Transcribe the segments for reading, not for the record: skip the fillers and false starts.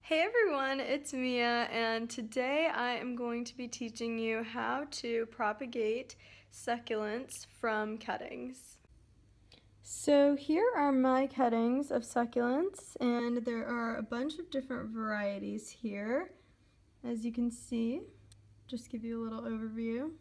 Hey everyone, it's Mia, and today I am going to be teaching you how to propagate succulents from cuttings. So here are my cuttings of succulents, and there are a bunch of different varieties here, as you can see. Just give you a little overview.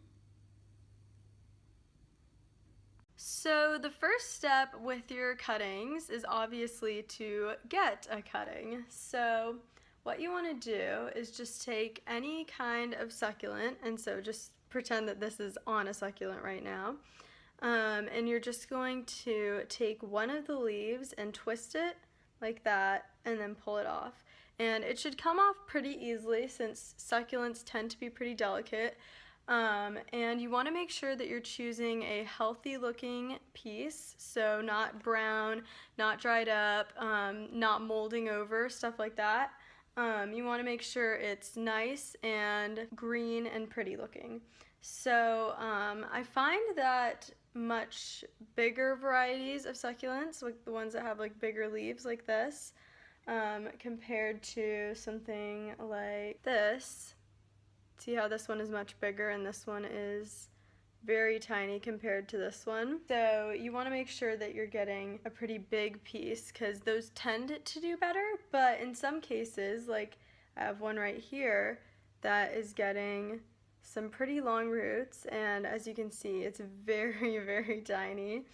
So the first step with your cuttings is obviously to get a cutting. So what you want to do is just take any kind of succulent, and so just pretend that this is on a succulent right now. And you're just going to take one of the leaves and twist it like that and then pull it off. And it should come off pretty easily since succulents tend to be pretty delicate. And you want to make sure that you're choosing a healthy looking piece, so not brown, not dried up, not molding over, stuff like that. You want to make sure it's nice and green and pretty looking. So I find that much bigger varieties of succulents, like the ones that have like bigger leaves like this, compared to something like this. See how this one is much bigger and this one is very tiny compared to this one. So you want to make sure that you're getting a pretty big piece because those tend to do better, but in some cases, like I have one right here that is getting some pretty long roots, and as you can see, it's very, very tiny.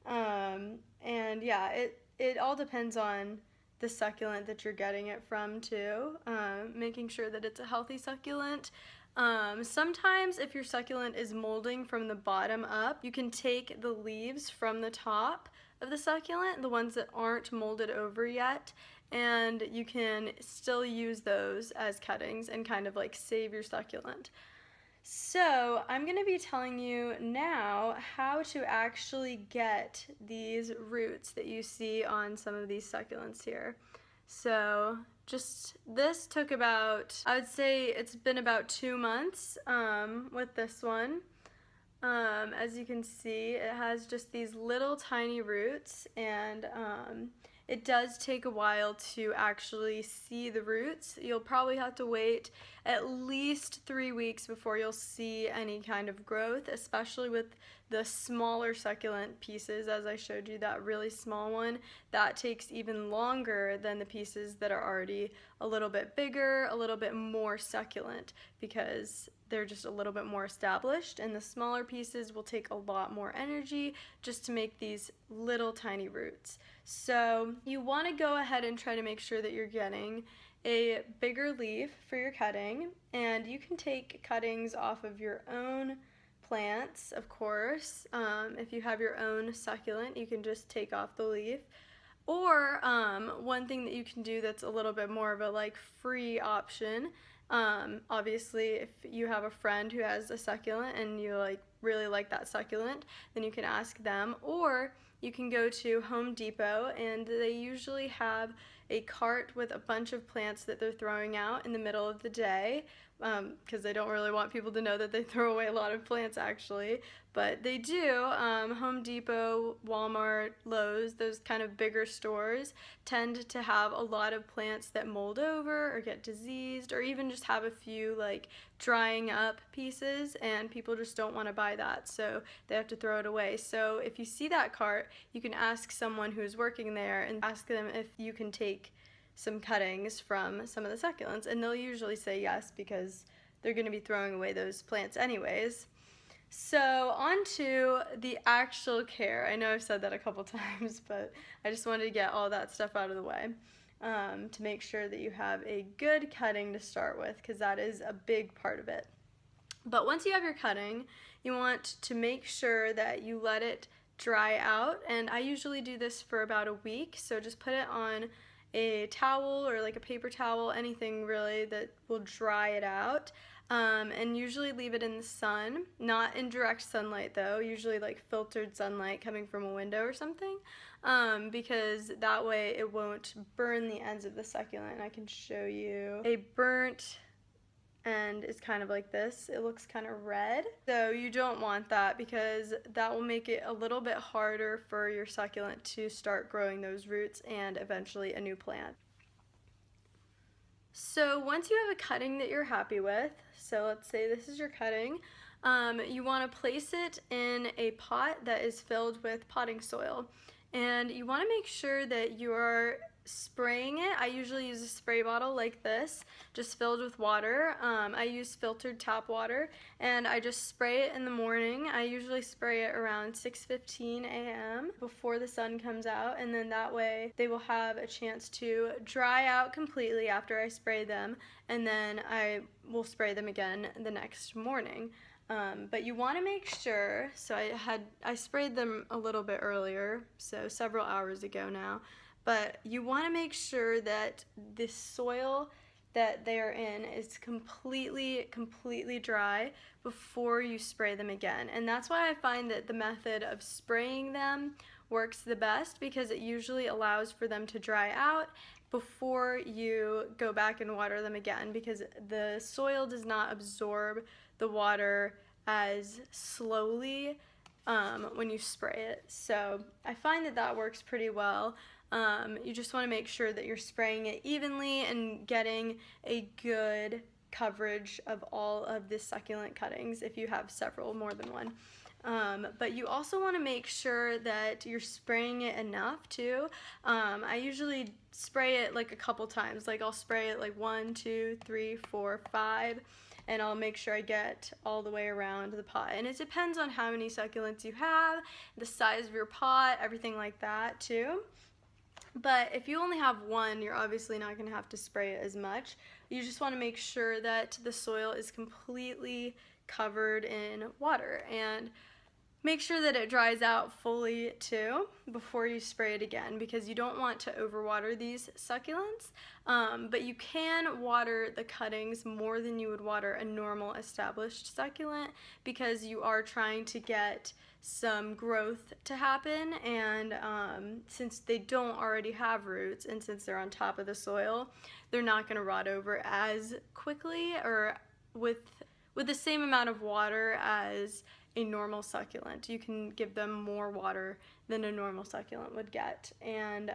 And yeah, it all depends on the succulent that you're getting it from too, making sure that it's a healthy succulent. Sometimes if your succulent is molding from the bottom up, you can take the leaves from the top of the succulent, the ones that aren't molded over yet, and you can still use those as cuttings and kind of like save your succulent. So I'm going to be telling you now how to actually get these roots that you see on some of these succulents here. So just this took about, I would say it's been about 2 months with this one. As you can see, it has just these little tiny roots, and it does take a while to actually see the roots. You'll probably have to wait at least 3 weeks before you'll see any kind of growth, especially with the smaller succulent pieces. As I showed you, that really small one, that takes even longer than the pieces that are already a little bit bigger, a little bit more succulent, because they're just a little bit more established, and the smaller pieces will take a lot more energy just to make these little tiny roots. So you want to go ahead and try to make sure that you're getting a bigger leaf for your cutting, and you can take cuttings off of your own plants, of course. If you have your own succulent, you can just take off the leaf. Or one thing that you can do that's a little bit more of a like free option, obviously if you have a friend who has a succulent and you really like that succulent, then you can ask them, or you can go to Home Depot and they usually have a cart with a bunch of plants that they're throwing out in the middle of the day, because they don't really want people to know that they throw away a lot of plants actually, but they do. Home Depot, Walmart, Lowe's, those kind of bigger stores tend to have a lot of plants that mold over or get diseased, or even just have a few like drying up pieces, and people just don't want to buy that, so they have to throw it away. So if you see that cart, you can ask someone who's working there and ask them if you can take some cuttings from some of the succulents, and they'll usually say yes because they're going to be throwing away those plants anyways. So on to the actual care. I know I've said that a couple times, but I just wanted to get all that stuff out of the way, to make sure that you have a good cutting to start with, because that is a big part of it. But once you have your cutting, you want to make sure that you let it dry out, and I usually do this for about a week, so just put it on a towel or like a paper towel, anything really that will dry it out, and usually leave it in the sun, not in direct sunlight though, usually like filtered sunlight coming from a window or something, because that way it won't burn the ends of the succulent. I can show you a burnt end is kind of like this. It looks kind of red. So you don't want that, because that will make it a little bit harder for your succulent to start growing those roots and eventually a new plant. So once you have a cutting that you're happy with, so let's say this is your cutting, you want to place it in a pot that is filled with potting soil. And you want to make sure that you are spraying it. I usually use a spray bottle like this, just filled with water. I use filtered tap water, and I just spray it in the morning. I usually spray it around 6:15 a.m. before the sun comes out, and then that way they will have a chance to dry out completely after I spray them, and then I will spray them again the next morning. But you want to make sure, so I sprayed them a little bit earlier, so several hours ago now, but you want to make sure that the soil that they are in is completely dry before you spray them again. And that's why I find that the method of spraying them works the best, because it usually allows for them to dry out before you go back and water them again, because the soil does not absorb the water as slowly when you spray it. So I find that that works pretty well. You just want to make sure that you're spraying it evenly and getting a good coverage of all of the succulent cuttings if you have several, more than one. But you also want to make sure that you're spraying it enough too. I usually spray it like a couple times, like I'll spray it like 1, 2, 3, 4, 5, and I'll make sure I get all the way around the pot. And it depends on how many succulents you have, the size of your pot, everything like that too. But if you only have one, you're obviously not going to have to spray it as much. You just want to make sure that the soil is completely covered in water, and make sure that it dries out fully too before you spray it again, because you don't want to overwater these succulents. But you can water the cuttings more than you would water a normal established succulent, because you are trying to get some growth to happen, and since they don't already have roots, and since they're on top of the soil, they're not going to rot over as quickly or with the same amount of water as a normal succulent. You can give them more water than a normal succulent would get. And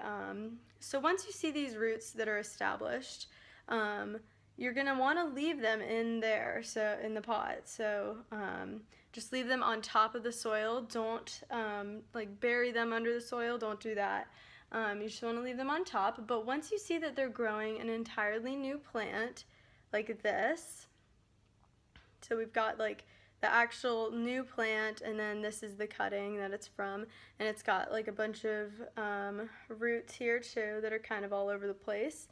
so once you see these roots that are established, you're going to want to leave them in there, so in the pot. So just leave them on top of the soil. Don't like bury them under the soil. Don't do that. You just want to leave them on top. But once you see that they're growing an entirely new plant like this, so we've got like the actual new plant, and then this is the cutting that it's from, and it's got like a bunch of roots here too that are kind of all over the place.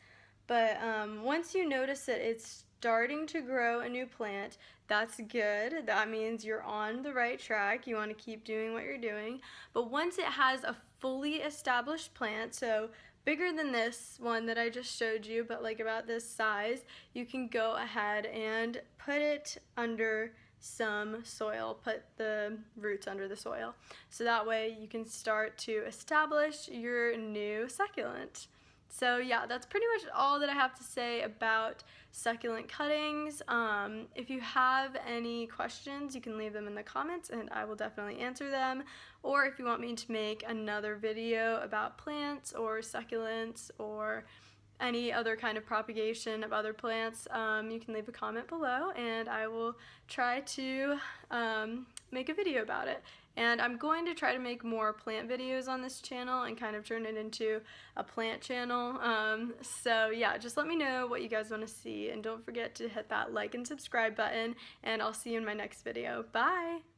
But once you notice that it's starting to grow a new plant, that's good. That means you're on the right track. You want to keep doing what you're doing. But once it has a fully established plant, so bigger than this one that I just showed you, but like about this size, you can go ahead and put it under some soil, put the roots under the soil. So that way you can start to establish your new succulent. So yeah, that's pretty much all that I have to say about succulent cuttings. If you have any questions, you can leave them in the comments and I will definitely answer them. Or if you want me to make another video about plants or succulents or any other kind of propagation of other plants, you can leave a comment below and I will try to make a video about it. And I'm going to try to make more plant videos on this channel and kind of turn it into a plant channel. So yeah, just let me know what you guys want to see, and don't forget to hit that like and subscribe button, and I'll see you in my next video. Bye!